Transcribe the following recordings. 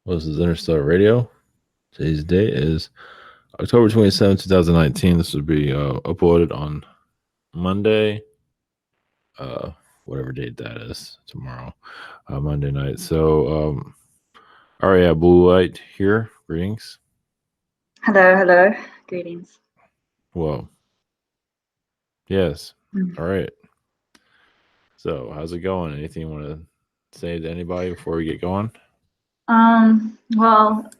Well, this is Interstellar Radio. Today's date is October 27th, 2019. This will be uploaded on Monday, uh, whatever date that is, tomorrow, Monday night. So, all right, yeah, Blue Light here. Greetings. Hello, hello. Greetings. Well, yes. Mm. All right. So, how's it going? Anything you want to say to anybody before we get going? Well,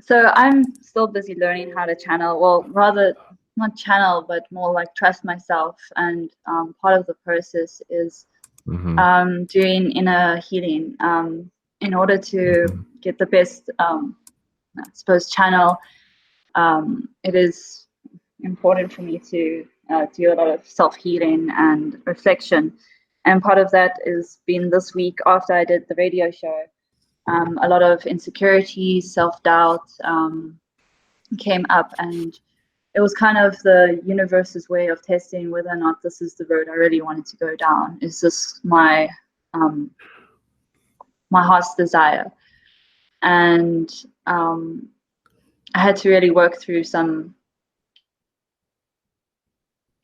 so I'm still busy learning how to channel. Well, rather not channel, but more like trust myself. And part of the process is Mm-hmm. doing inner healing in order to Mm-hmm. get the best, I suppose, channel. It is important for me to do a lot of self-healing and reflection. And part of that has been this week after I did the radio show. A lot of insecurity, self-doubt came up, and it was kind of the universe's way of testing whether or not this is the road I really wanted to go down. Is this um, my heart's desire? And I had to really work through some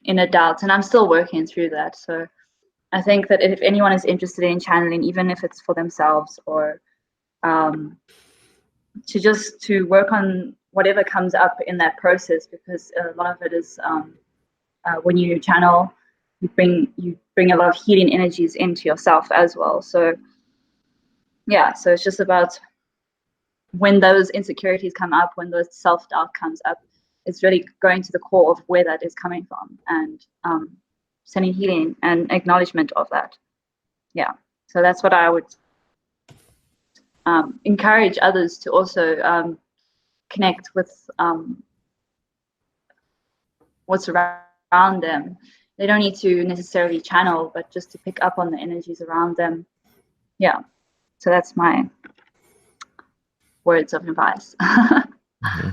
inner doubts, and I'm still working through that. So I think that if anyone is interested in channeling, even if it's for themselves or um, to work on whatever comes up in that process, because a lot of it is when you channel, you bring a lot of healing energies into yourself as well. So yeah, so it's just about when those insecurities come up, when those self-doubt comes up, it's really going to the core of where that is coming from, and sending healing and acknowledgement of that. Yeah, so that's what I would encourage others to also connect with what's around them. They don't need to necessarily channel, but just to pick up on the energies around them. Yeah, so that's my words of advice.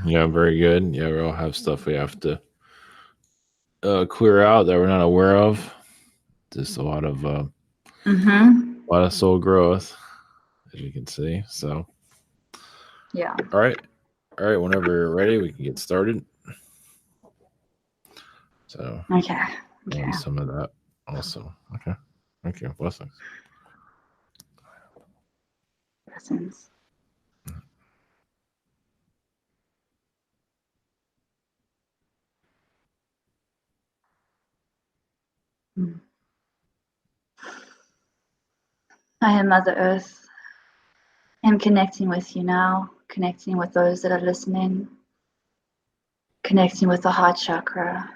Yeah, very good. Yeah, we all have stuff we have to clear out that we're not aware of. Just Mm-hmm. a lot of soul growth, as you can see. So, Yeah. all right, all right. Whenever you're ready, we can get started. So, Okay. I Okay. need some of that also. Okay, thank you. Blessings. Lessons. Mm. I am Mother Earth. I'm connecting with you now, connecting with those that are listening, connecting with the heart chakra.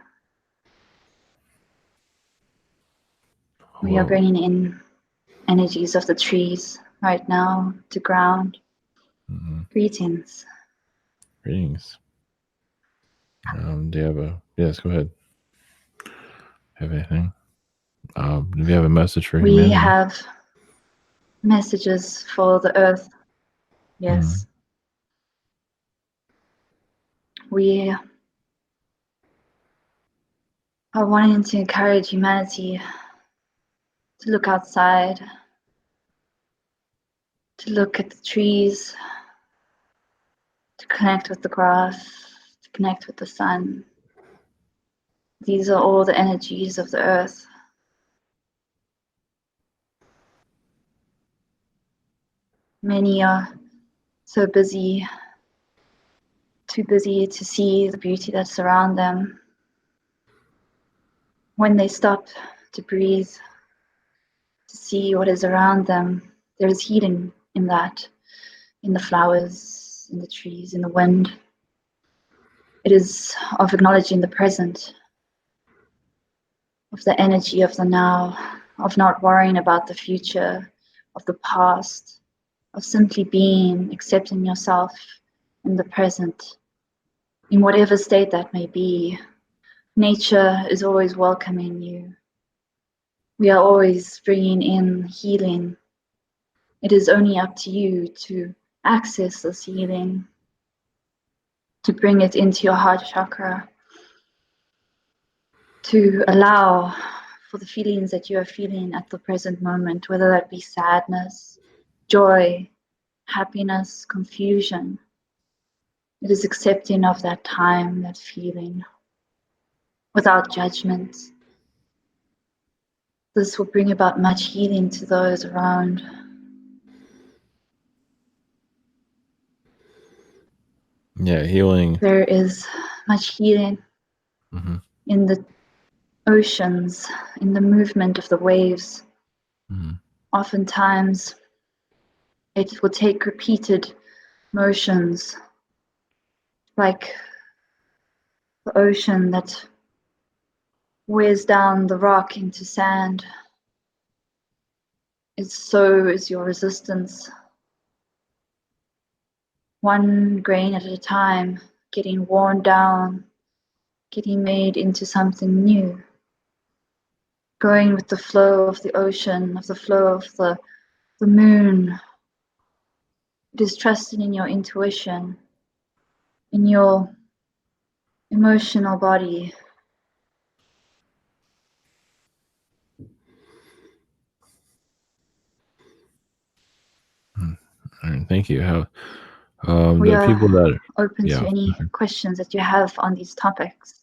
We are Hello. bringing in energies of the trees right now to ground. Mm-hmm. Greetings. Greetings. Do you have a yes? Go ahead. Have anything? Do you have a message for We humanity? have messages for the earth. Mm-hmm. Yes. We are wanting to encourage humanity to look outside, to look at the trees, to connect with the grass, to connect with the sun. These are all the energies of the earth. Many are so busy, too busy to see the beauty that's around them. When they stop to breathe, to see what is around them, there is healing in that, in the flowers, in the trees, in the wind. It is of acknowledging the present, of the energy of the now, of not worrying about the future, of the past, of simply being, accepting yourself in the present, in whatever state that may be. Nature is always welcoming you. We are always bringing in healing. It is only up to you to access this healing, to bring it into your heart chakra, to allow for the feelings that you are feeling at the present moment, whether that be sadness, joy, happiness, confusion. It is accepting of that time, that feeling, without judgment. This will bring about much healing to those around. Yeah, healing. There is much healing Mm-hmm. in the oceans, in the movement of the waves. Mm-hmm. Oftentimes, it will take repeated motions, like the ocean that wears down the rock into sand. So is your resistance. One grain at a time, getting worn down, getting made into something new. Going with the flow of the ocean, of the flow of the moon. It is trusting in your intuition, in your emotional body. All right, thank you. How We the are people that open to yeah. any questions that you have on these topics.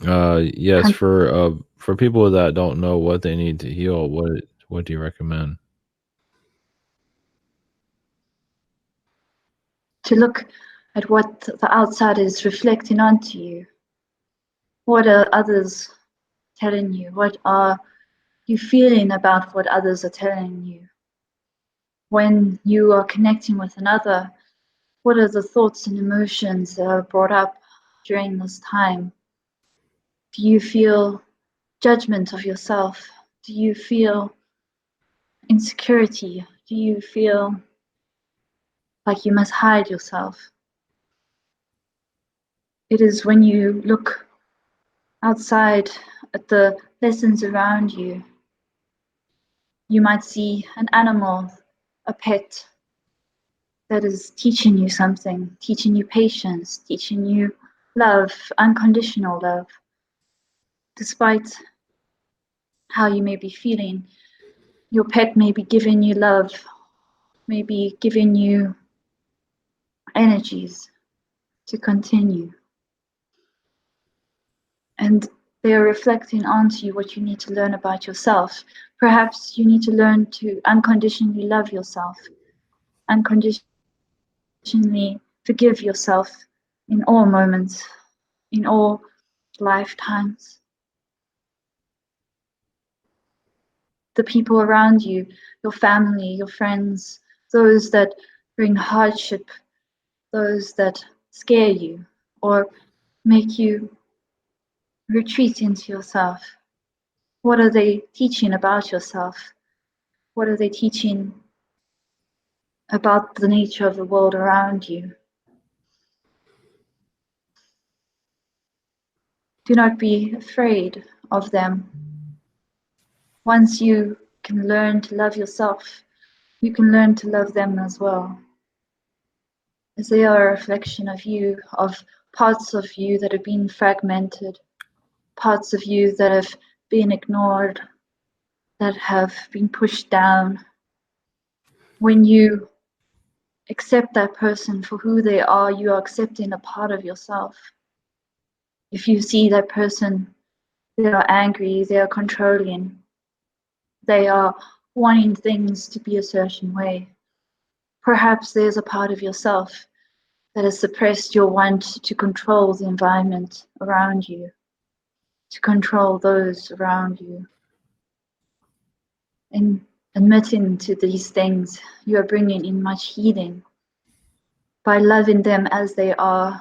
Yes, for people that don't know what they need to heal, what do you recommend? To look at what the outside is reflecting onto you. What are others telling you? What are you feeling about what others are telling you? When you are connecting with another, what are the thoughts and emotions that are brought up during this time? Do you feel judgment of yourself? Do you feel insecurity? Do you feel like you must hide yourself? It is when you look outside at the lessons around you. You might see an animal, a pet, that is teaching you something, teaching you patience, teaching you love, unconditional love. Despite how you may be feeling, your pet may be giving you love, may be giving you energies to continue. And they are reflecting onto you what you need to learn about yourself. Perhaps you need to learn to unconditionally love yourself, unconditionally forgive yourself in all moments, in all lifetimes. The people around you, your family, your friends, those that bring hardship, those that scare you or make you retreat into yourself. What are they teaching about yourself? What are they teaching about the nature of the world around you? Do not be afraid of them. Once you can learn to love yourself, you can learn to love them as well. As they are a reflection of you, of parts of you that have been fragmented, parts of you that have been ignored, that have been pushed down. When you accept that person for who they are, you are accepting a part of yourself. If you see that person, they are angry, they are controlling, they are wanting things to be a certain way. Perhaps there's a part of yourself that has suppressed your want to control the environment around you, to control those around you. In admitting to these things, you are bringing in much healing by loving them as they are,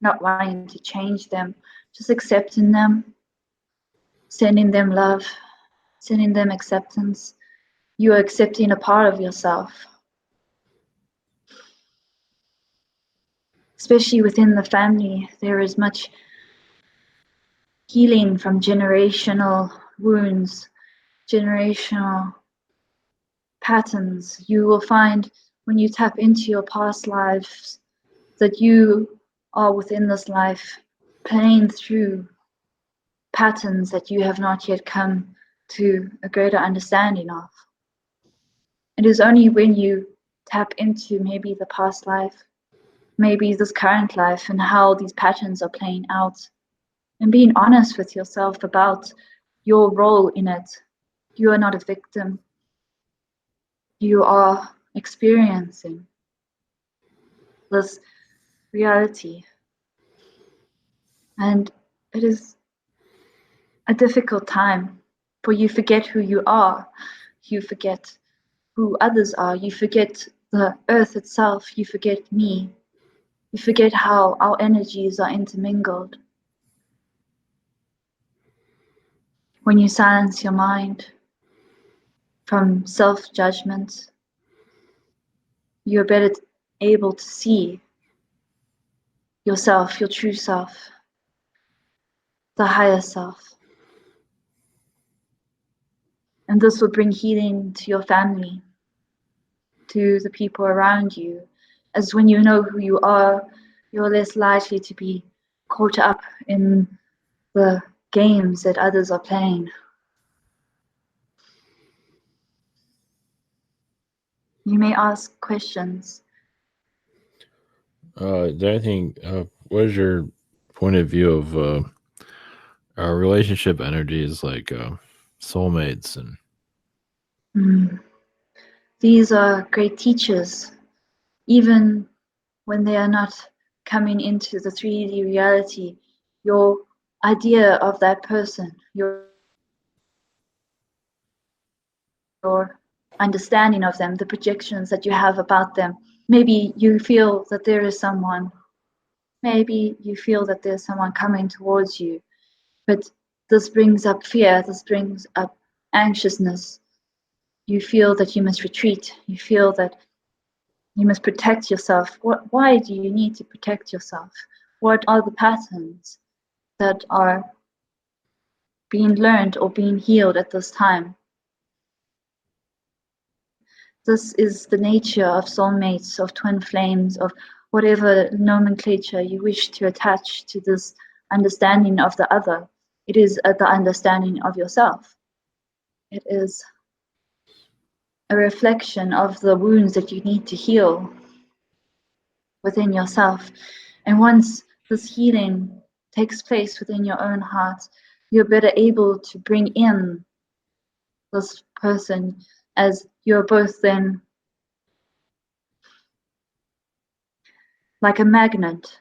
not wanting to change them, just accepting them, sending them love, sending them acceptance. You are accepting a part of yourself. Especially within the family, there is much healing from generational wounds, generational patterns. You will find when you tap into your past lives that you are within this life playing through patterns that you have not yet come to a greater understanding of. It is only when you tap into maybe the past life, maybe this current life, and how these patterns are playing out, and being honest with yourself about your role in it. You are not a victim. You are experiencing this reality. And it is a difficult time, for you forget who you are. You forget who others are. You forget the earth itself. You forget me. You forget how our energies are intermingled. When you silence your mind from self-judgment, you're better able to see yourself, your true self, the higher self. And this will bring healing to your family, to the people around you, as when you know who you are, you're less likely to be caught up in the games that others are playing. You may ask questions. Is there anything? What is your point of view of our relationship energies, like soulmates and? These are great teachers, even when they are not coming into the 3D reality. Your idea of that person, your understanding of them, the projections that you have about them. Maybe you feel that there is someone, maybe you feel that there's someone coming towards you, but this brings up fear, this brings up anxiousness. You feel that you must retreat, you feel that you must protect yourself. Why do you need to protect yourself? What are the patterns that are being learned or being healed at this time? This is the nature of soulmates, of twin flames, of whatever nomenclature you wish to attach to this understanding of the other. It is the understanding of yourself. It is a reflection of the wounds that you need to heal within yourself. And once this healing takes place within your own heart, you're better able to bring in this person, as you're both then like a magnet,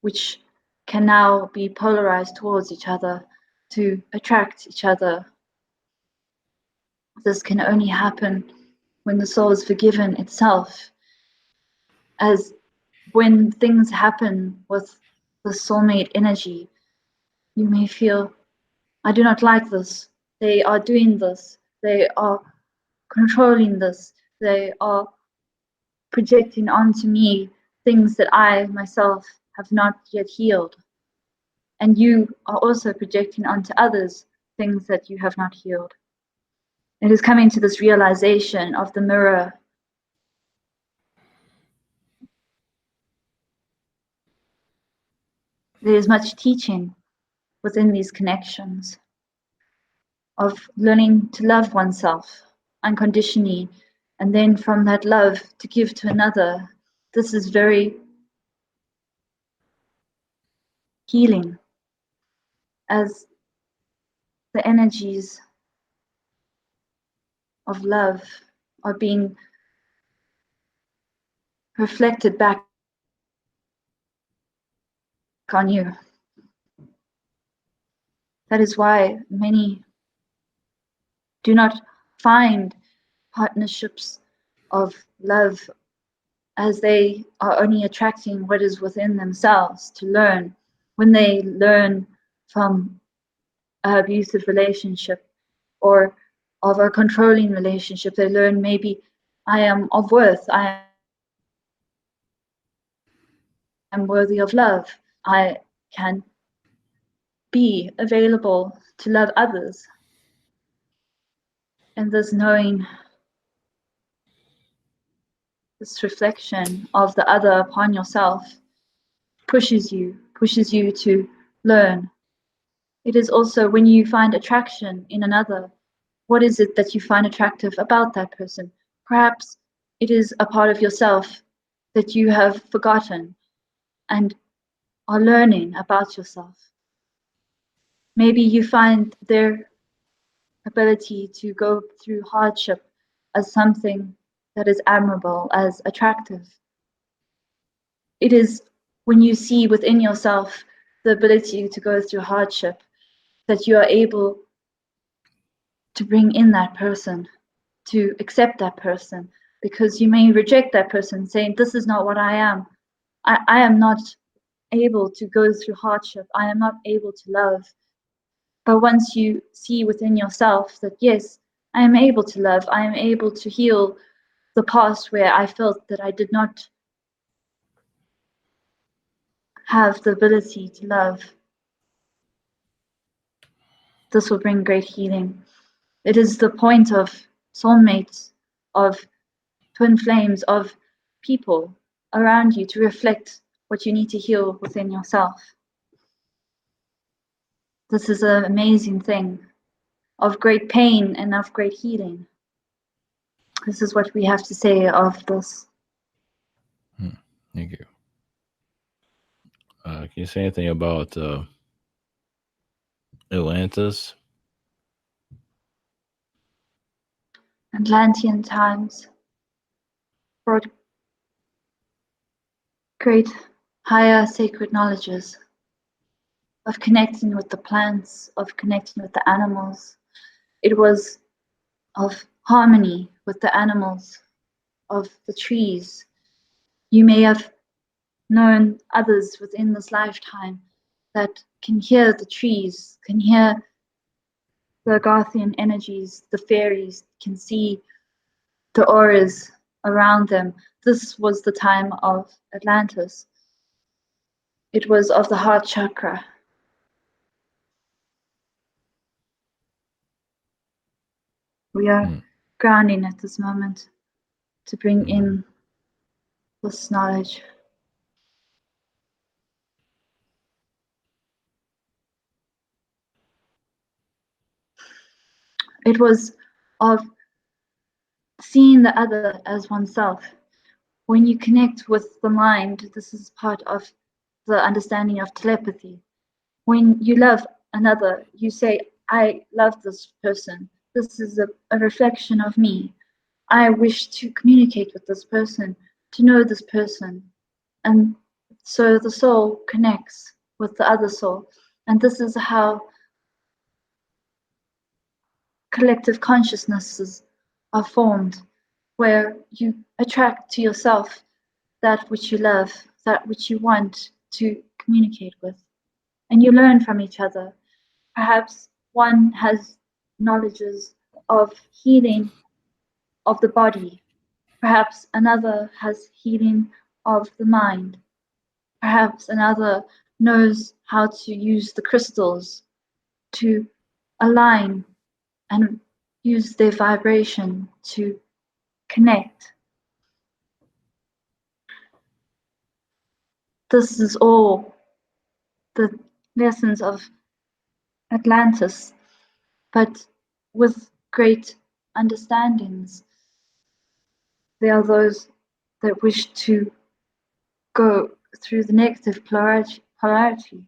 which can now be polarized towards each other to attract each other. This can only happen when the soul is forgiven itself, as when things happen with the soulmate energy, you may feel, I do not like this. They are doing this. They are controlling this. They are projecting onto me things that I myself have not yet healed. And you are also projecting onto others things that you have not healed. It is coming to this realization of the mirror. There is much teaching within these connections of learning to love oneself unconditionally, and then from that love to give to another. This is very healing, as the energies of love are being reflected back on you. That is why many do not find partnerships of love, as they are only attracting what is within themselves to learn. When they learn from an abusive relationship or of a controlling relationship, they learn maybe I am of worth, I am worthy of love, I can be available to love others. And this knowing, this reflection of the other upon yourself pushes you to learn. It is also when you find attraction in another, what is it that you find attractive about that person? Perhaps it is a part of yourself that you have forgotten and are learning about yourself. Maybe you find their ability to go through hardship as something that is admirable, as attractive. It is when you see within yourself the ability to go through hardship that you are able to bring in that person, to accept that person, because you may reject that person saying, this is not what I am. I am not able to go through hardship. I am not able to love. But once you see within yourself that, yes, I am able to love, I am able to heal the past where I felt that I did not have the ability to love, this will bring great healing. It is the point of soulmates, of twin flames, of people around you to reflect what you need to heal within yourself. This is an amazing thing of great pain and of great healing. This is what we have to say of this. Thank you. Can you say anything about Atlantis? Atlantean times brought great higher sacred knowledges of connecting with the plants, of connecting with the animals. It was of harmony with the animals, of the trees. You may have known others within this lifetime that can hear the trees, can hear the Garthian energies, the fairies, can see the auras around them. This was the time of Atlantis. It was of the heart chakra. We are grounding at this moment to bring in this knowledge. It was of seeing the other as oneself. When you connect with the mind, this is part of the understanding of telepathy. When you love another, you say, I love this person. This is a reflection of me. I wish to communicate with this person, to know this person. And so the soul connects with the other soul. And this is how collective consciousnesses are formed, where you attract to yourself that which you love, that which you want to communicate with. And you learn from each other. Perhaps one has knowledges of healing of the body. Perhaps another has healing of the mind. Perhaps another knows how to use the crystals to align and use their vibration to connect. This is all the lessons of Atlantis, but with great understandings. There are those that wish to go through the negative polarity.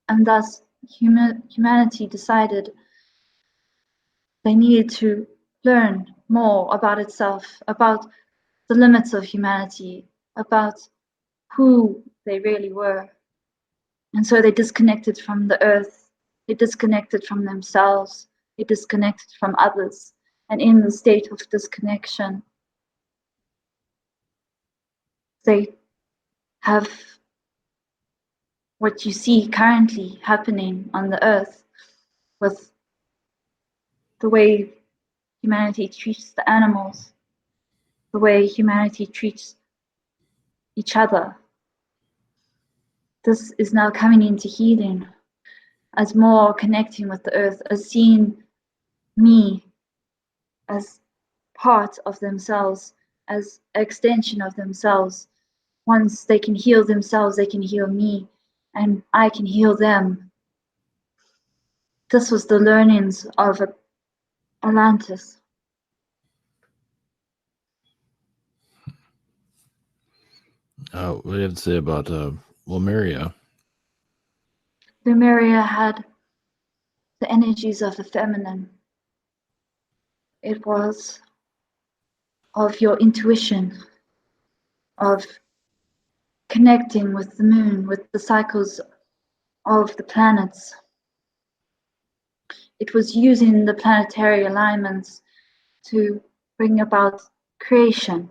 And thus humanity decided they needed to learn more about itself, about the limits of humanity, about who they really were. And so they disconnected from the earth, they disconnected from themselves, they disconnected from others. And in the state of disconnection, they have what you see currently happening on the earth with the way humanity treats the animals, the way humanity treats each other. This is now coming into healing as more connecting with the earth, as seeing me as part of themselves, as an extension of themselves, Once they can heal themselves, they can heal me, and I can heal them. This was the learnings of Atlantis. What do you have to say about Lemuria? Lemuria had the energies of the feminine. It was of your intuition, of connecting with the moon, with the cycles of the planets. It was using the planetary alignments to bring about creation,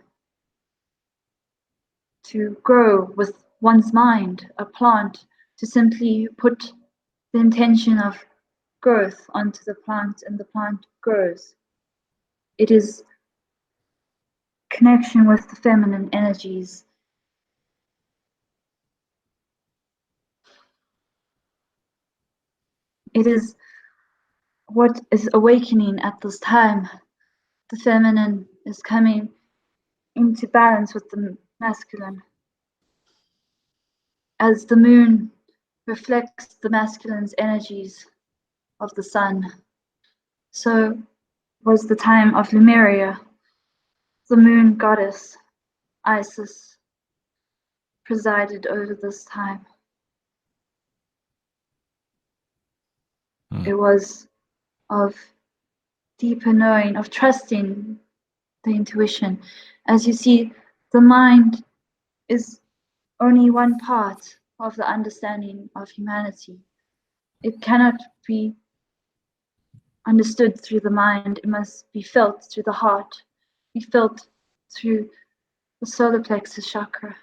to grow with one's mind, a plant, to simply put the intention of growth onto the plant and the plant grows. It is connection with the feminine energies. It is what is awakening at this time. The feminine is coming into balance with the masculine. As the moon reflects the masculine's energies of the sun, so was the time of Lemuria. The moon goddess, Isis, presided over this time. It was of deeper knowing, of trusting the intuition. As you see, the mind is only one part of the understanding of humanity. It cannot be understood through the mind, it must be felt through the heart, be felt through the solar plexus chakra.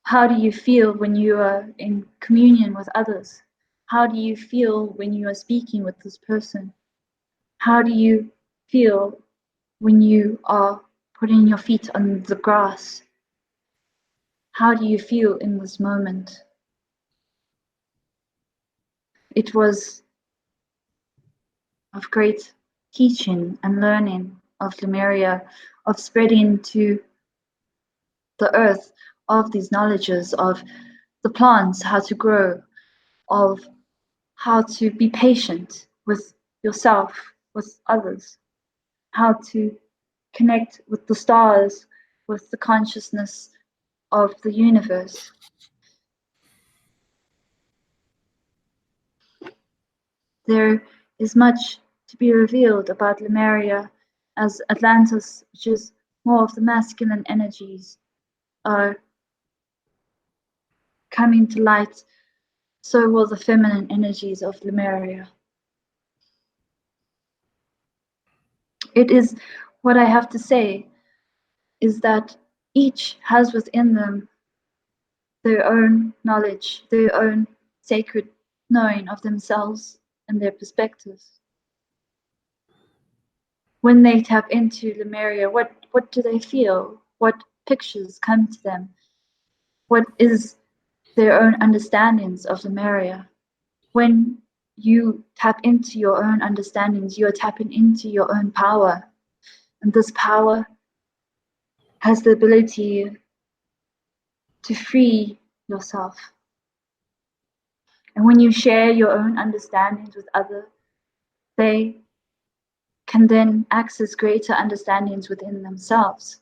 How do you feel when you are in communion with others? How do you feel when you are speaking with this person? How do you feel when you are putting your feet on the grass? How do you feel in this moment? It was of great teaching and learning of Lemuria, of spreading to the earth of these knowledges of the plants, how to grow, of how to be patient with yourself, with others, how to connect with the stars, with the consciousness of the universe. There is much to be revealed about Lemuria, as Atlantis, which is more of the masculine energies, are coming to light, so will the feminine energies of Lemuria. It is what I have to say is that each has within them their own knowledge, their own sacred knowing of themselves and their perspectives. When they tap into Lemuria, what do they feel? What pictures come to them? What is their own understandings of Lemuria? When you tap into your own understandings, you are tapping into your own power. And this power has the ability to free yourself. And when you share your own understandings with others, they can then access greater understandings within themselves.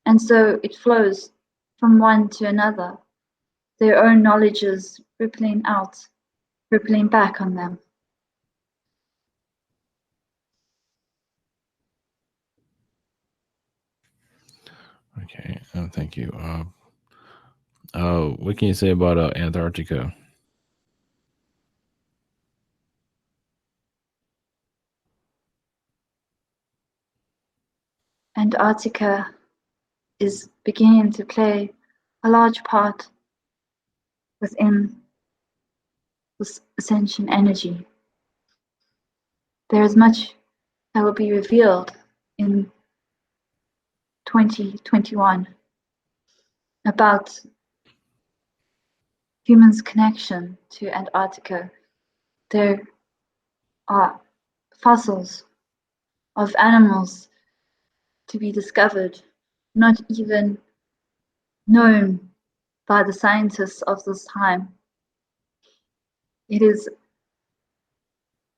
And so it flows from one to another, their own knowledges rippling out, rippling back on them. Okay, thank you. What can you say about Antarctica? Antarctica is beginning to play a large part within this ascension energy. There is much that will be revealed in 2021 about humans' connection to Antarctica. There are fossils of animals to be discovered, not even known by the scientists of this time. It is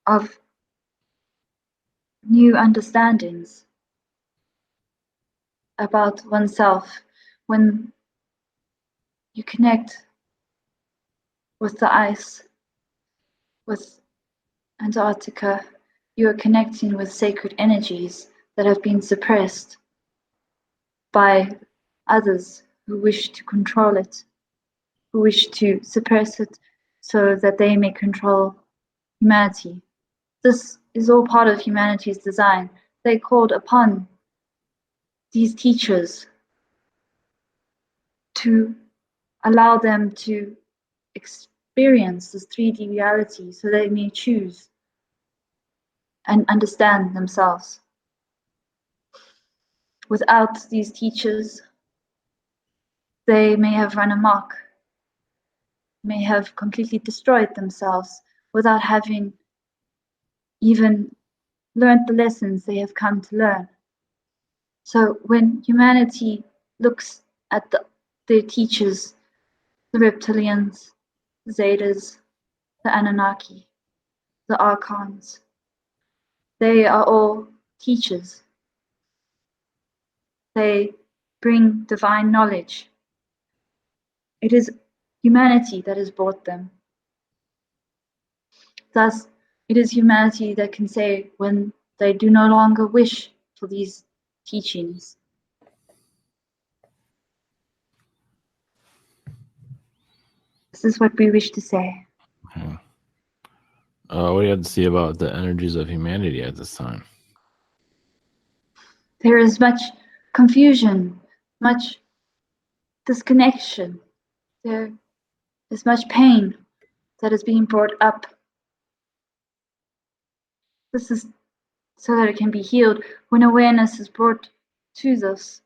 of new understandings about oneself. When you connect with the ice, with Antarctica, you are connecting with sacred energies that have been suppressed by others who wish to control it, who wish to suppress it so that they may control humanity. This is all part of humanity's design. They called upon these teachers to allow them to experience this 3D reality so they may choose and understand themselves. Without these teachers, they may have run amok, may have completely destroyed themselves without having even learned the lessons they have come to learn. So when humanity looks at their teachers, the reptilians, the Zetas, the Anunnaki, the Archons, they are all teachers. They bring divine knowledge. It is humanity that has brought them. Thus, it is humanity that can say when they do no longer wish for these teachings. This is what we wish to say. Yeah. What do you have to say about the energies of humanity at this time? There is much confusion, much disconnection. There is much pain that is being brought up. This is so that it can be healed. When awareness is brought to this,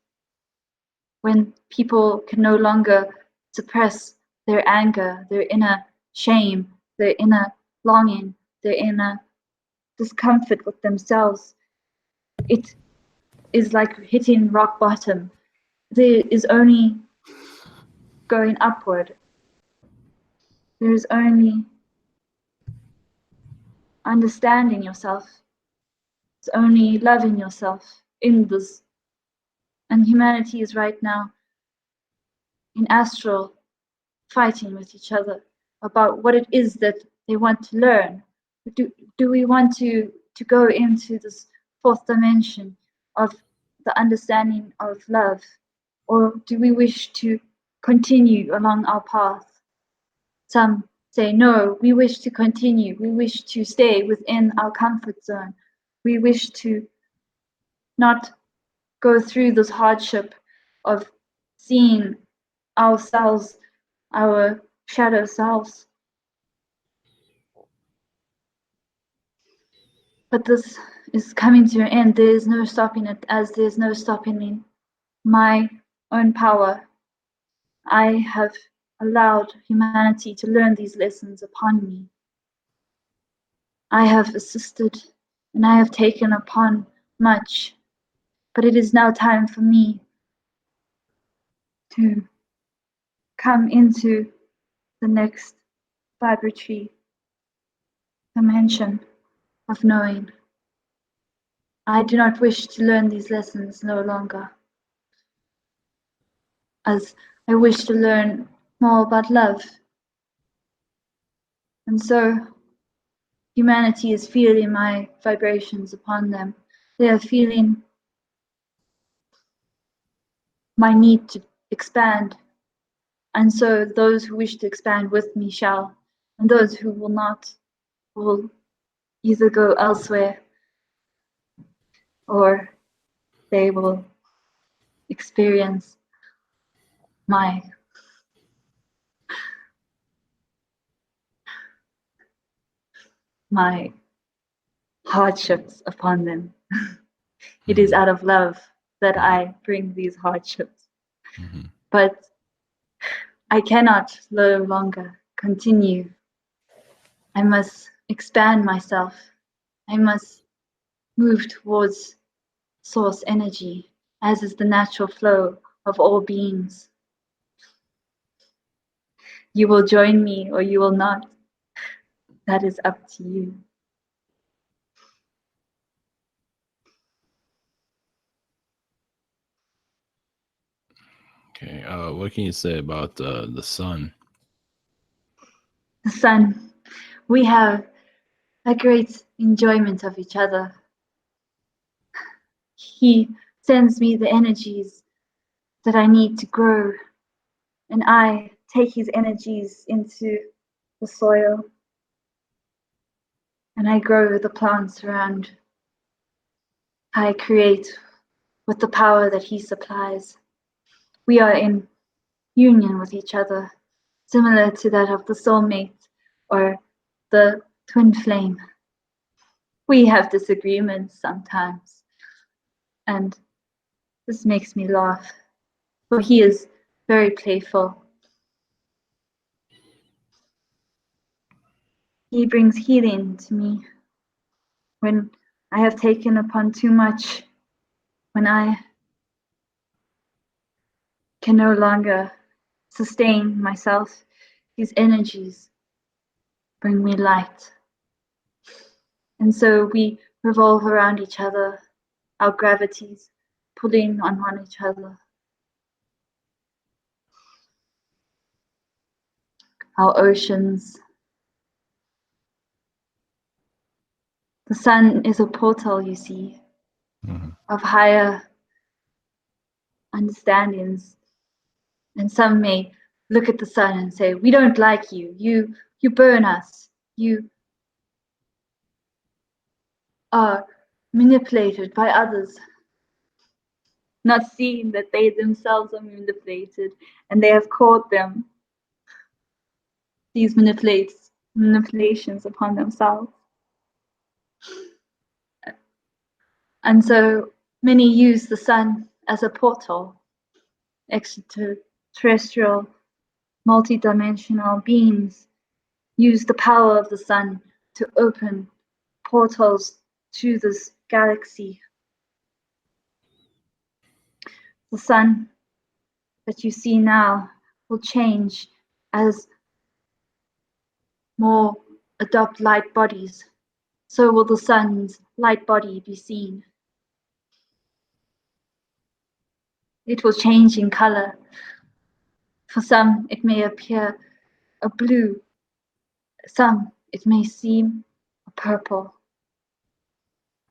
when people can no longer suppress their anger, their inner shame, their inner longing, their inner discomfort with themselves, it is like hitting rock bottom. There is only going upward. There is only understanding yourself. It's only loving yourself in this. And humanity is right now in astral fighting with each other about what it is that they want to learn. Do we want to go into this fourth dimension of the understanding of love, or do we wish to continue along our path? Some say, no, we wish to continue. We wish to stay within our comfort zone. We wish to not go through this hardship of seeing ourselves, our shadow selves. But this is coming to an end. There is no stopping it, as there is no stopping in my own power. I have allowed humanity to learn these lessons upon me. I have assisted and I have taken upon much, but it is now time for me to come into the next vibratory dimension of knowing. I do not wish to learn these lessons no longer, as I wish to learn more about love. And so humanity is feeling my vibrations upon them. They are feeling my need to expand. And so those who wish to expand with me shall, and those who will not will either go elsewhere or they will experience my hardships upon them. It is out of love that I bring these hardships. But I cannot no longer continue. I must expand myself. I must move towards source energy, as is the natural flow of all beings. You will join me or you will not. That is up to you. Okay. What can you say about the sun? The sun, we have a great enjoyment of each other. He sends me the energies that I need to grow, and I take his energies into the soil, and I grow the plants around. I create with the power that he supplies. We are in union with each other, similar to that of the soulmate or the twin flame. We have disagreements sometimes, and this makes me laugh, for he is very playful. He brings healing to me when I have taken upon too much, when I can no longer sustain myself. His energies bring me light. And so we revolve around each other, our gravities pulling on each other. Our oceans. The sun is a portal, you see, of higher understandings. And some may look at the sun and say, we don't like you. You burn us. You are manipulated by others, not seeing that they themselves are manipulated and they have caught them, these manipulations upon themselves. And so many use the sun as a portal. Extraterrestrial, multidimensional beings use the power of the sun to open portals to this galaxy. The sun that you see now will change as more adopt light bodies. So will the sun's light body be seen. It will change in color. For some, it may appear a blue. Some, it may seem a purple.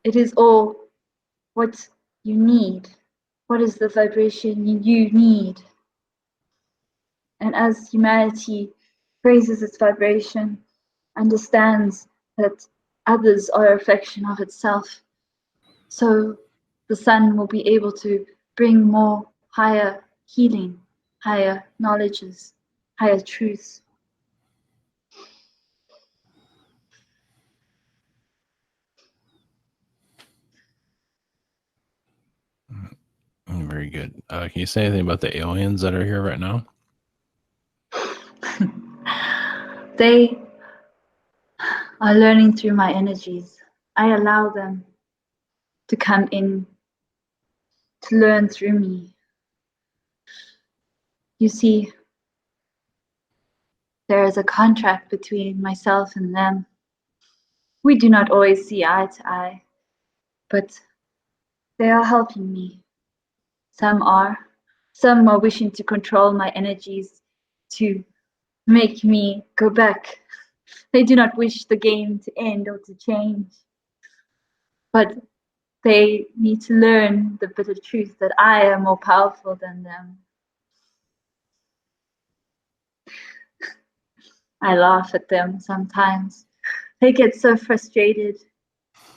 It is all what you need. What is the vibration you need? And as humanity raises its vibration, understands that others are a reflection of itself, so the sun will be able to bring more higher healing, higher knowledges, higher truths. Very good. Can you say anything about the aliens that are here right now? They are learning through my energies. I allow them to come in to learn through me. You see, there is a contract between myself and them. We do not always see eye to eye, but they are helping me. Some are. Some are wishing to control my energies to make me go back. They do not wish the game to end or to change. But they need to learn the bitter truth that I am more powerful than them. I laugh at them sometimes. They get so frustrated.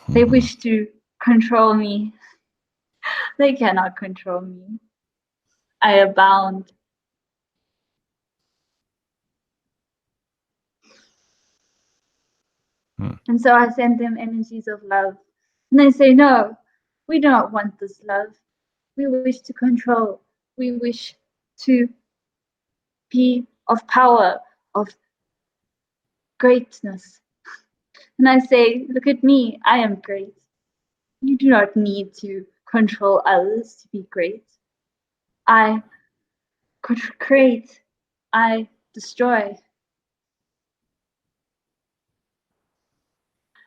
They wish to control me. They cannot control me. I abound. And so I send them energies of love. And they say, no, we don't want this love. We wish to control. We wish to be of power, of greatness. And I say, look at me, I am great. You do not need to control others to be great. I could create. I destroy.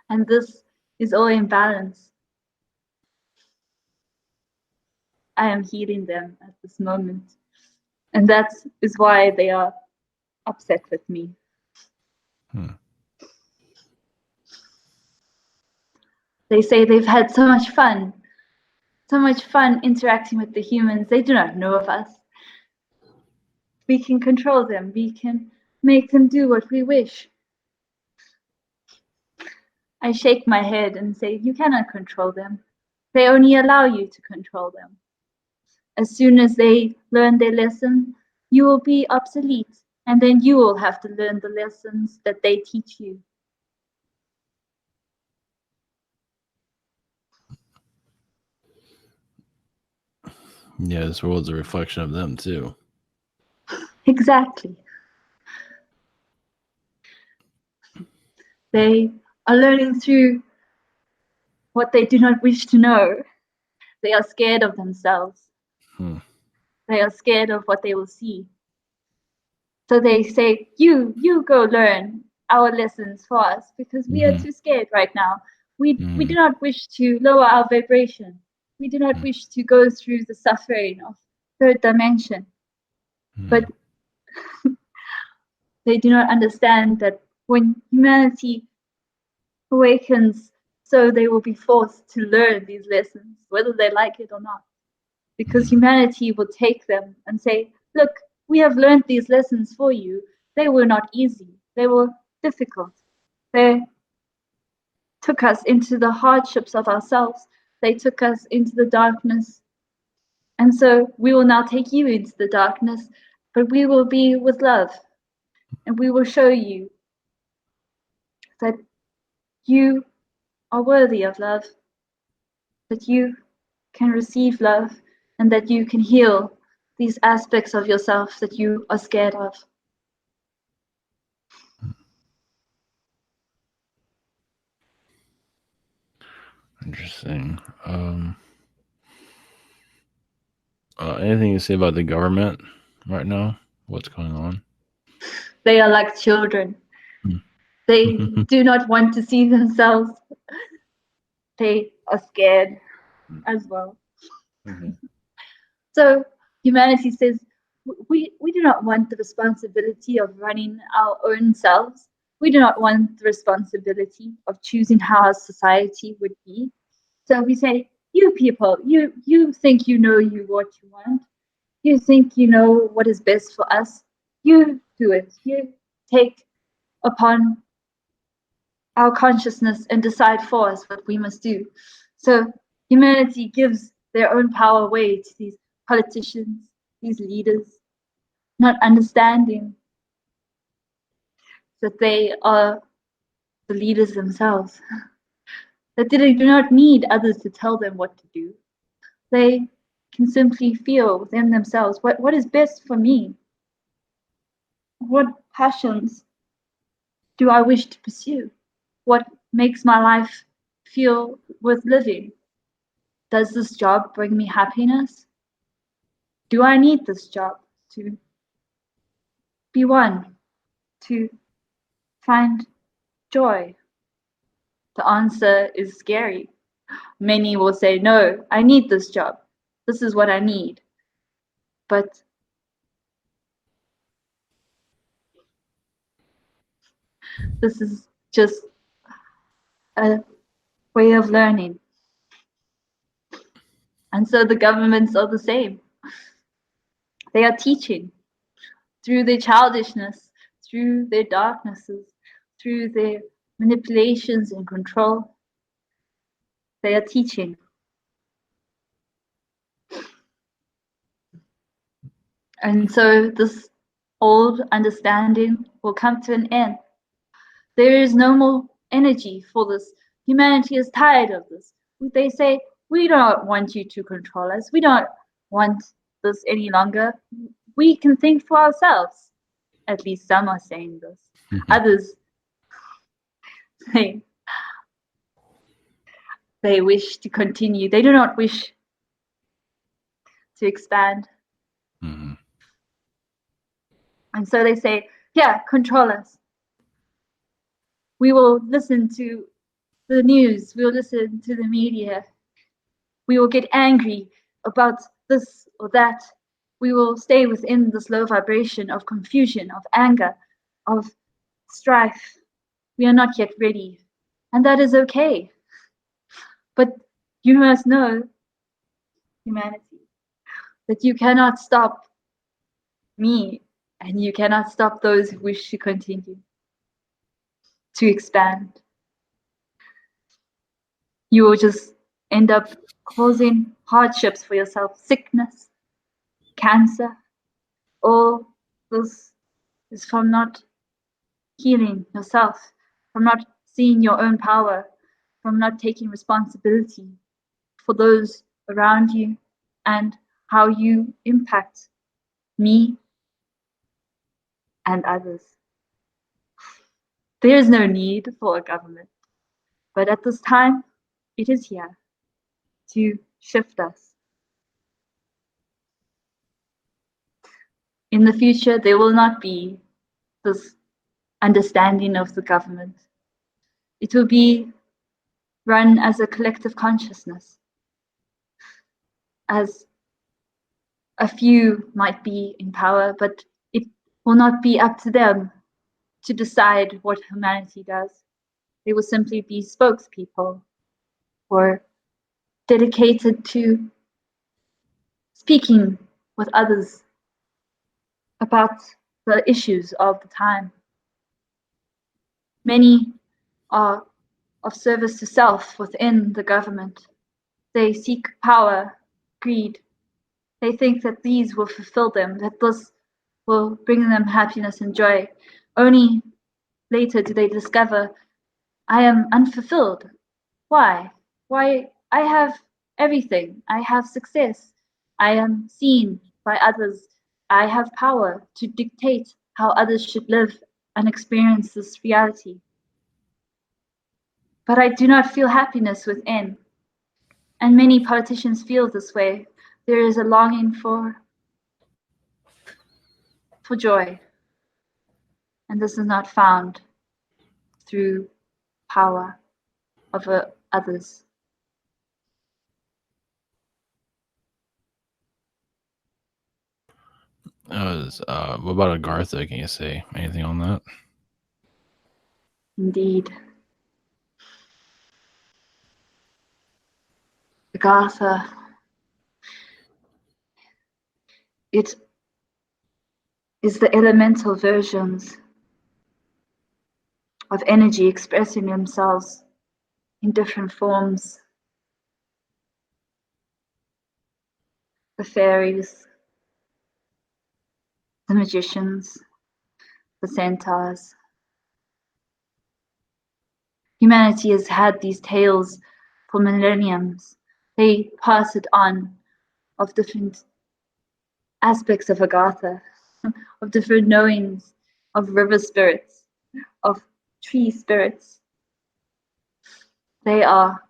And this is all in balance. I am healing them at this moment. And that is why they are upset with me. They say they've had so much fun interacting with the humans. They do not know of us. We can control them. We can make them do what we wish. I shake my head and say, you cannot control them. They only allow you to control them. As soon as they learn their lesson, you will be obsolete, and then you will have to learn the lessons that they teach you. Yeah, this world's a reflection of them too. Exactly. They are learning through what they do not wish to know. They are scared of themselves. They are scared of what they will see. So they say, you go learn our lessons for us, because we are too scared right now. We do not wish to lower our vibration. We do not wish to go through the suffering of third dimension. But they do not understand that when humanity awakens, so they will be forced to learn these lessons, whether they like it or not. Because humanity will take them and say, look, we have learned these lessons for you. They were not easy. They were difficult. They took us into the hardships of ourselves. They took us into the darkness. And so we will now take you into the darkness, but we will be with love. And we will show you that you are worthy of love, that you can receive love, and that you can heal these aspects of yourself that you are scared of. Interesting. Anything you say about the government right now? What's going on? They are like children. They do not want to see themselves. They are scared as well. So humanity says, we do not want the responsibility of running our own selves. We do not want the responsibility of choosing how our society would be. So we say, you people, you think you know what you want. You think you know what is best for us. You do it. You take upon our consciousness and decide for us what we must do. So humanity gives their own power away to these politicians, these leaders, not understanding that they are the leaders themselves, that they do not need others to tell them what to do. They can simply feel within themselves what is best for me. What passions do I wish to pursue? What makes my life feel worth living? Does this job bring me happiness? Do I need this job to be one, to find joy? The answer is scary. Many will say, no, I need this job. This is what I need. But this is just a way of learning. And so the governments are the same. They are teaching through their childishness, through their darknesses, through their manipulations and control. They are teaching. And so this old understanding will come to an end. There is no more energy for this. Humanity is tired of this. They say, we don't want you to control us. We don't want this any longer. We can think for ourselves. At least some are saying this. Others say they wish to continue. They do not wish to expand. And so they say, Yeah, control us. We will listen to the news. We will listen to the media. We will get angry about this or that. We will stay within this low vibration of confusion, of anger, of strife. We are not yet ready. And that is okay. But you must know, humanity, that you cannot stop me and you cannot stop those who wish to continue to expand. You will just end up causing hardships for yourself, sickness, cancer. All this is from not healing yourself, from not seeing your own power, from not taking responsibility for those around you and how you impact me and others. There is no need for a government, but at this time, it is here to shift us. In the future, there will not be this understanding of the government. It will be run as a collective consciousness, as a few might be in power, but it will not be up to them to decide what humanity does. They will simply be spokespeople or dedicated to speaking with others about the issues of the time. Many are of service to self within the government. They seek power, greed. They think that these will fulfill them, that this will bring them happiness and joy. Only later do they discover, I am unfulfilled. Why? Why? I have everything. I have success. I am seen by others. I have power to dictate how others should live and experience this reality. But I do not feel happiness within. And many politicians feel this way. There is a longing for joy. And this is not found through power of others. What about Agartha? Can you say anything on that? Indeed. Agartha, it is the elemental versions of energy expressing themselves in different forms. The fairies, the magicians, the centaurs. Humanity has had these tales for millenniums. They pass it on of different aspects of Agartha, of different knowings of river spirits, of tree spirits. They are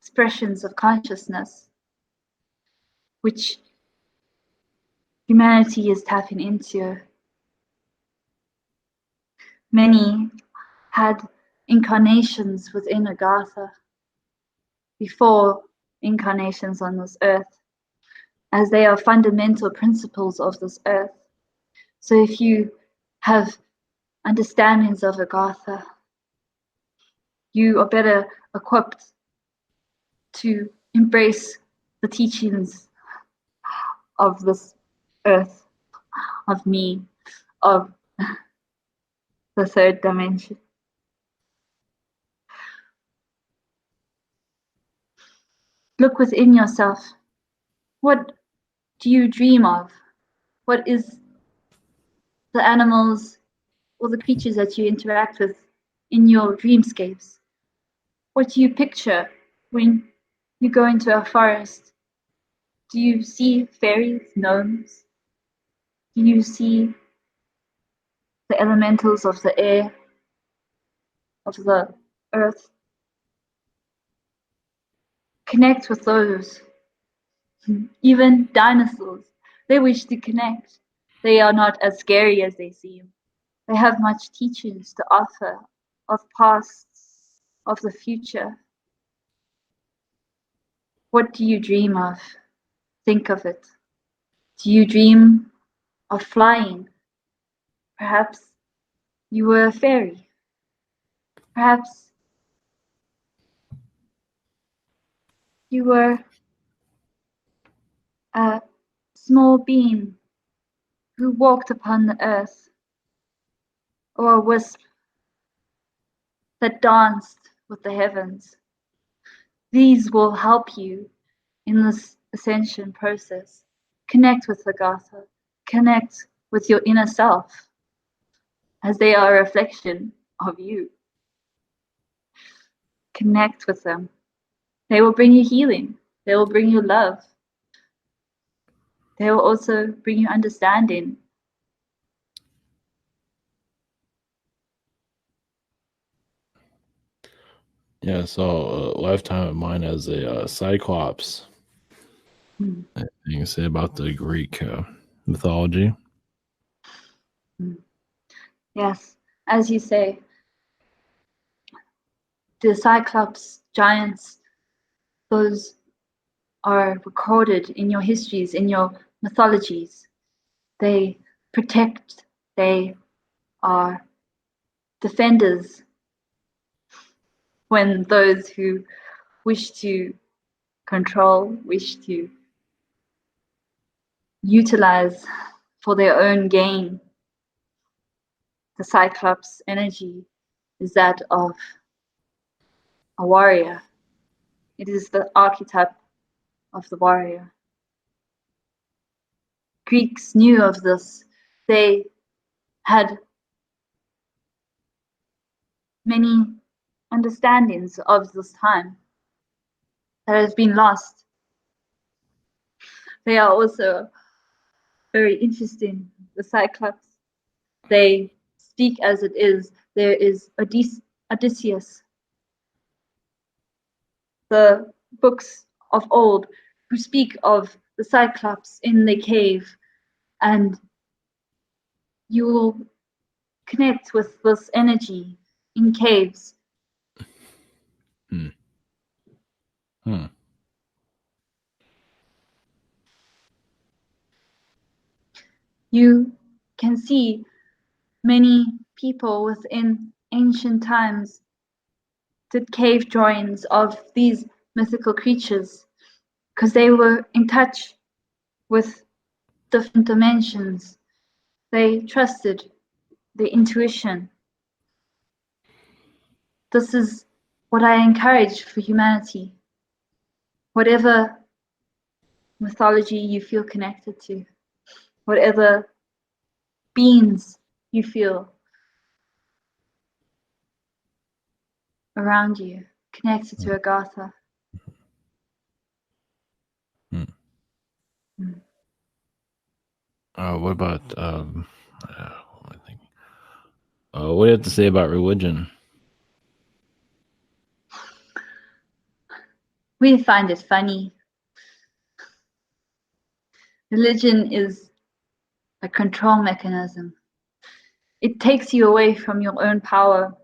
expressions of consciousness which humanity is tapping into. Many had incarnations within Agartha before incarnations on this earth, as they are fundamental principles of this earth. So if you have understandings of Agartha, you are better equipped to embrace the teachings of this earth, of me, of the third dimension. Look within yourself. What do you dream of? What is the animals or the creatures that you interact with in your dreamscapes? What do you picture when you go into a forest? Do you see fairies, gnomes? Do you see the elementals of the air, of the earth? Connect with those. Even dinosaurs, they wish to connect. They are not as scary as they seem. They have much teachings to offer of pasts, of the future. What do you dream of? Think of it. Do you dream of flying? Perhaps you were a fairy. Perhaps you were a small being who walked upon the earth, or a wisp that danced with the heavens. These will help you in this ascension process. Connect with Agatha. Connect with your inner self, as they are a reflection of you. Connect with them. They will bring you healing. They will bring you love. They will also bring you understanding. Yeah, so a lifetime of mine as a cyclops. Mm. Anything you say about the Greek mythology? Mm. Yes, as you say, the Cyclops giants, those are recorded in your histories, in your mythologies. They protect, they are defenders when those who wish to control, wish to utilize for their own gain. The Cyclops energy is that of a warrior. It is the archetype of the warrior. Greeks knew of this. They had many understandings of this time that has been lost. They are also very interesting, the Cyclops. They speak as it is. There is Odysseus, the books of old, who speak of the Cyclops in the cave, and you will connect with this energy in caves. Hmm. Hmm. You can see many people within ancient times did cave drawings of these mythical creatures because they were in touch with different dimensions. They trusted their intuition. This is what I encourage for humanity. Whatever mythology you feel connected to, whatever beings you feel around you, connected to Agatha. Hmm. Mm. What about what am I thinking? What do you have to say about religion? We find it funny. Religion is a control mechanism. It takes you away from your own power,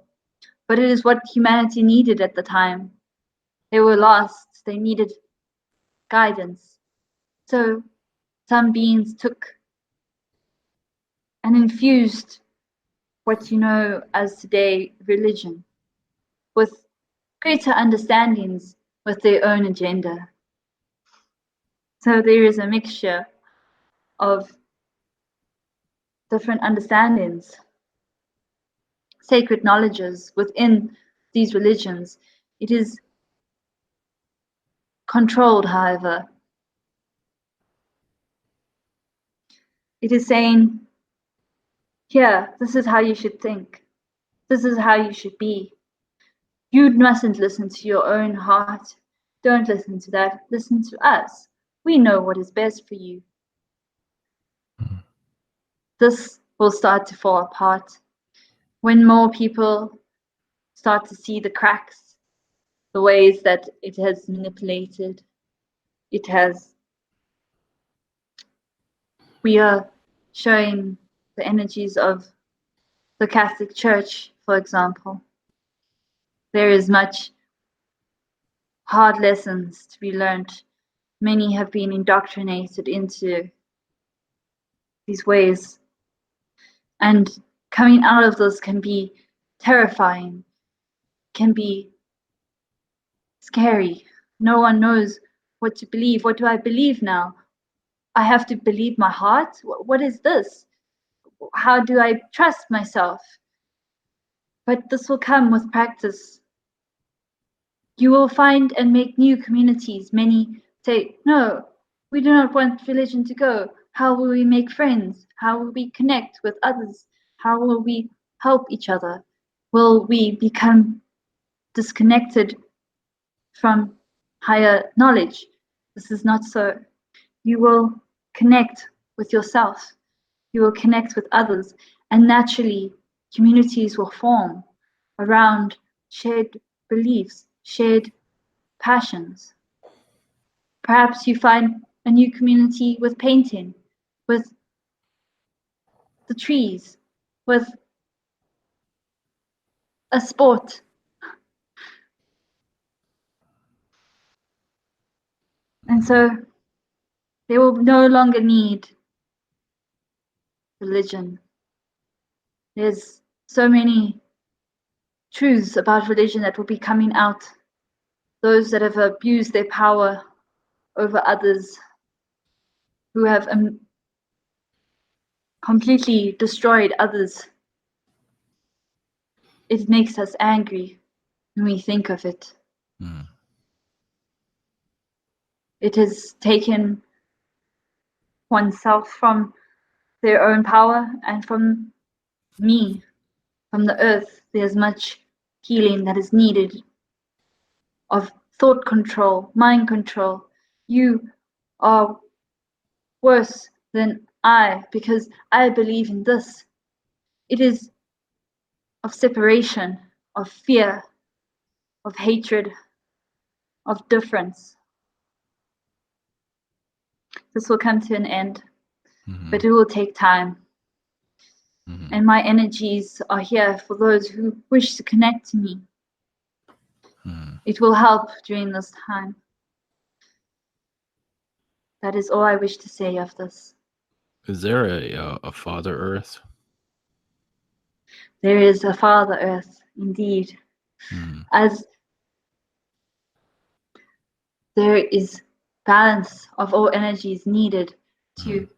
but it is what humanity needed at the time. They were lost, they needed guidance. So some beings took and infused what you know as today religion with greater understandings with their own agenda. So there is a mixture of different understandings, sacred knowledges within these religions. It is controlled, however. It is saying, here, this is how you should think. This is how you should be. You mustn't listen to your own heart. Don't listen to that. Listen to us. We know what is best for you. This will start to fall apart when more people start to see the cracks, the ways that it has manipulated. We are showing the energies of the Catholic Church, for example. There is much hard lessons to be learned. Many have been indoctrinated into these ways, and coming out of those can be terrifying, can be scary. No one knows what to believe. What do I believe now? I have to believe my heart? What is this? How do I trust myself? But this will come with practice. You will find and make new communities. Many say, no, we do not want religion to go. How will we make friends? How will we connect with others? How will we help each other? Will we become disconnected from higher knowledge? This is not so. You will connect with yourself. You will connect with others, and naturally communities will form around shared beliefs, shared passions. Perhaps you find a new community with painting, with the trees, with a sport. And so they will no longer need religion. There's so many truths about religion that will be coming out. Those that have abused their power over others, who have completely destroyed others. It makes us angry when we think of it. Mm. It has taken oneself from their own power and from me, from the earth. There's much healing that is needed of thought control, mind control. You are worse than I because I believe in this. It is of separation, of fear, of hatred, of difference. This will come to an end, but it will take time. And my energies are here for those who wish to connect to me. It will help during this time. That is all I wish to say of this. Is there a Father Earth? There is a Father Earth, indeed. As there is balance of all energies needed to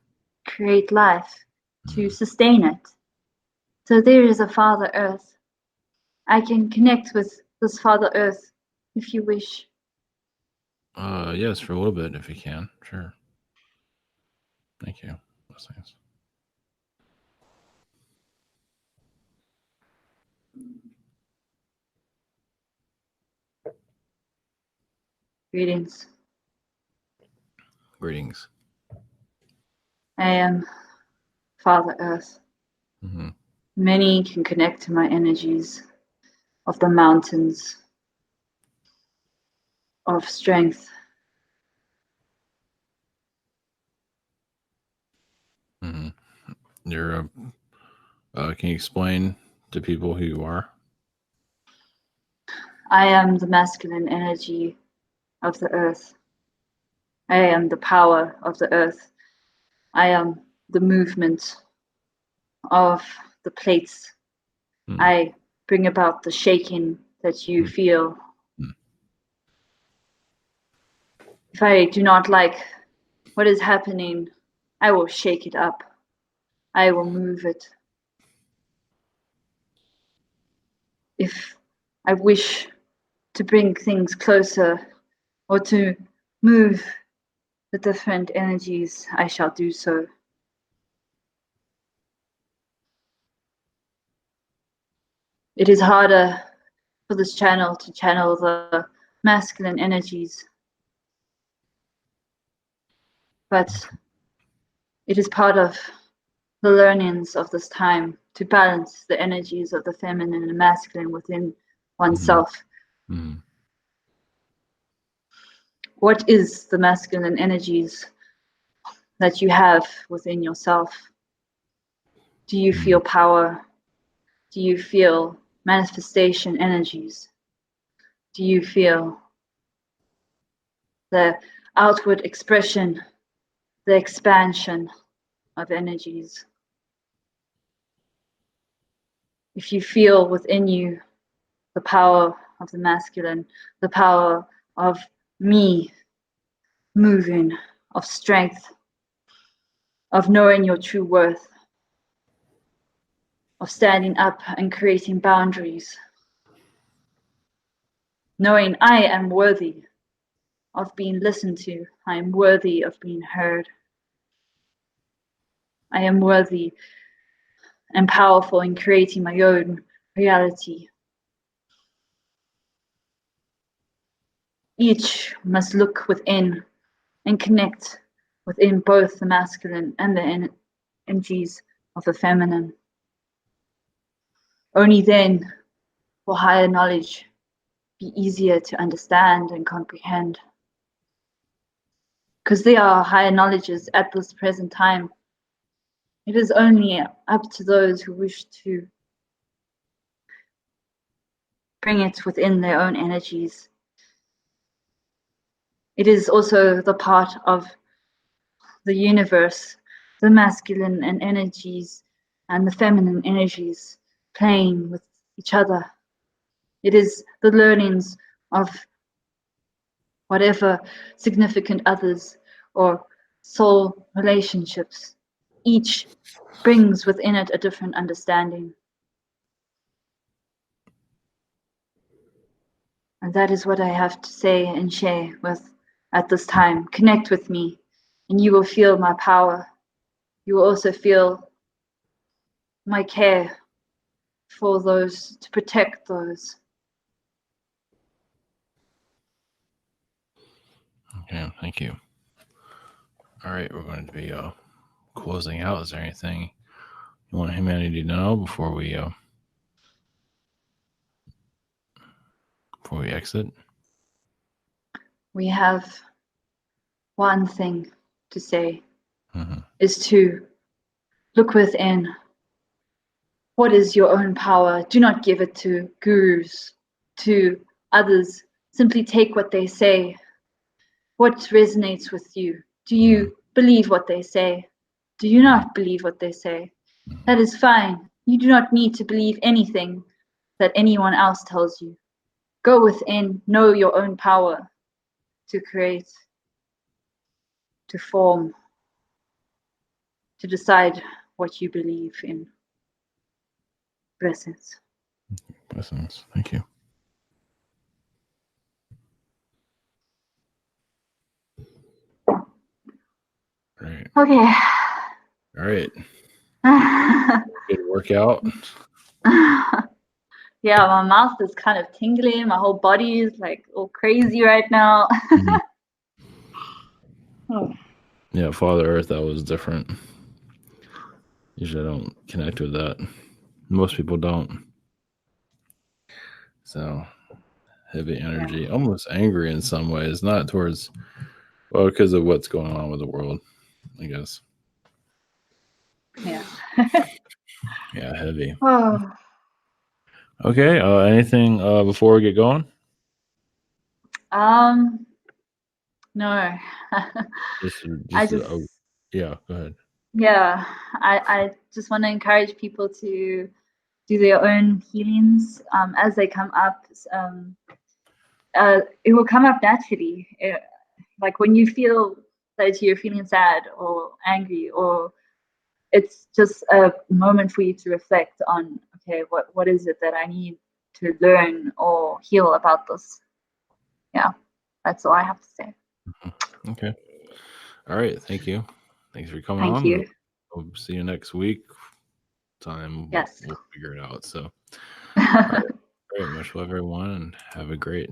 create life, to sustain it. So there is a Father Earth. I can connect with this Father Earth if you wish. Yes, for a little bit if you can. Sure. Thank you. Blessings. Greetings. Greetings. I am Father Earth. Many can connect to my energies of the mountains, of strength. You're. Can you explain to people who you are? I am the masculine energy of the earth. I am the power of the earth. I am the movement of the plates. I bring about the shaking that you feel. If I do not like what is happening, I will shake it up. I will move it. If I wish to bring things closer or to move the different energies, I shall do so. It is harder for this channel to channel the masculine energies, but it is part of the learnings of this time to balance the energies of the feminine and masculine within oneself. What is the masculine energies that you have within yourself? Do you feel power? Do you feel manifestation energies? Do you feel the outward expression, the expansion of energies? If you feel within you the power of the masculine, the power of me moving, of strength, of knowing your true worth, of standing up and creating boundaries, knowing I am worthy of being listened to, I am worthy of being heard, I am worthy and powerful in creating my own reality. Each must look within and connect within both the masculine and the energies of the feminine. Only then will higher knowledge be easier to understand and comprehend. Because there are higher knowledges at this present time. It is only up to those who wish to bring it within their own energies. It is also the part of the universe, the masculine and energies and the feminine energies playing with each other. It is the learnings of whatever significant others or soul relationships. Each brings within it a different understanding. And that is what I have to say and share with at this time. Connect with me and you will feel my power. You will also feel my care for those, to protect those. Okay, thank you. All right, we're going to be closing out. Is there anything you want humanity to know before we exit? We have one thing to say, is to look within. What is your own power? Do not give it to gurus, to others. Simply take what they say. What resonates with you? Do you believe what they say? Do you not believe what they say? That is fine. You do not need to believe anything that anyone else tells you. Go within, know your own power to create, to form, to decide what you believe in. Blessings. Blessings. Thank you. Right. Okay. All right. Good workout. Yeah, my mouth is kind of tingling. My whole body is like all crazy right now. Yeah, Father Earth, that was different. Usually I don't connect with that. Most people don't. So heavy energy, almost angry in some ways, not towards, well, because of what's going on with the world, I guess. Yeah. Yeah, heavy. Oh. Okay, anything before we get going? No. Yeah, go ahead. Yeah, I just want to encourage people to do their own healings as they come up. It will come up naturally. Like when you feel that you're feeling sad or angry, or it's just a moment for you to reflect on, okay, what is it that I need to learn or heal about this? Yeah, that's all I have to say. Okay. All right. Thank you. Thanks for coming Thank on. you. We'll see you next week. Time. Yes. We'll figure it out. So, all right. Very much love everyone and have a great